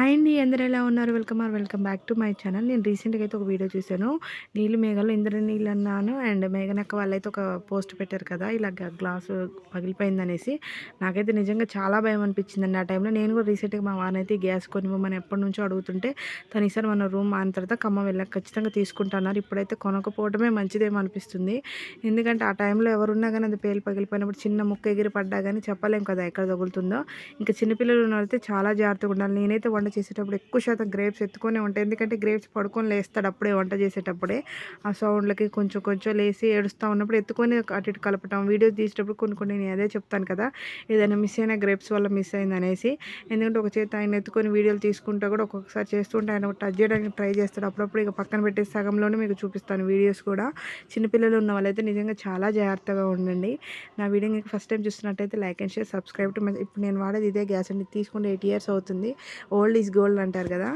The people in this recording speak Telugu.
హాయ్ అండి. అందరూ ఎలా ఉన్నారు? Welcome back to my channel. నేను రీసెంట్‌గా అయితే ఒక వీడియో చూసాను. నీళ్ళు మేఘాలో ఇంద్రనీళ్ళు అన్నాను అండ్ మేఘనక్క వాళ్ళైతే ఒక పోస్ట్ పెట్టారు కదా! ఇలా గ్లాసు పగిలిపోయిందనేసి. నాకైతే నిజంగా చాలా భయం అనిపించిందండి ఆ టైంలో. నేను కూడా రీసెంట్‌గా మా వారినైతే గ్యాస్ కొనివ్వమని ఎప్పటినుంచో అడుగుతుంటే తను ఈసారి మన రూమ్ మారిన తర్వాత ఖమ్మం వెళ్ళాక ఖచ్చితంగా తీసుకుంటా అన్నారు. ఇప్పుడైతే కొనకపోవడమే మంచిదేమో అనిపిస్తుంది. ఎందుకంటే ఆ టైంలో ఎవరున్నా గానీ అది పేలి పగిలిపోయినప్పుడు చిన్న ముక్క ఎగిరి పడ్డా గానీ చెప్పలేం కదా! ఎక్కడ తగులుతుందో. ఇంకా చిన్నపిల్లలు ఉన్నవాళ్ళైతే చాలా జాగ్రత్తగా ఉండాలి. నేనైతే వంట చేసేటప్పుడు ఎక్కువ శాతం గ్రేప్స్ ఎత్తుకొనే ఉంటా. ఎందుకంటే గ్రేప్స్ పడుకొని లేస్తాడు అప్పుడే వంట చేసేటప్పుడే. ఆ సౌండ్లకి కొంచెం కొంచెం లేసి ఏడుస్తా ఉన్నప్పుడు ఎత్తుకొని అటు ఇటు కలపటం. వీడియోస్ తీసేటప్పుడు కొన్ని కొన్ని నేను అదే చెప్తాను కదా! ఏదైనా మిస్ అయినా గ్రేప్స్ వల్ల మిస్ అయిందనేసి. ఎందుకంటే ఒక చేత్తో ఆయన ఎత్తుకొని వీడియోలు తీసుకుంటా కూడా ఒక్కొక్కసారి చేస్తుంటే ఆయన టచ్ చేయడానికి ట్రై చేస్తాడు. అప్పుడప్పుడు ఇక పక్కన పెట్టేసి సగంలోనే మీకు చూపిస్తాను వీడియోస్ కూడా. చిన్నపిల్లలు ఉన్న వాళ్ళైతే నిజంగా చాలా జాగ్రత్తగా ఉండండి. నా వీడియో మీకు ఫస్ట్ టైం చూస్తున్నట్టయితే like and share, subscribe to my. ఇప్పుడు నేను వాడేది ఇదే గ్యాస్ అండి. తీసుకుంటే 8 ఇయర్స్ అవుతుంది. ఓల్డ్ ఈజ్ గోల్డ్ అంటారు కదా!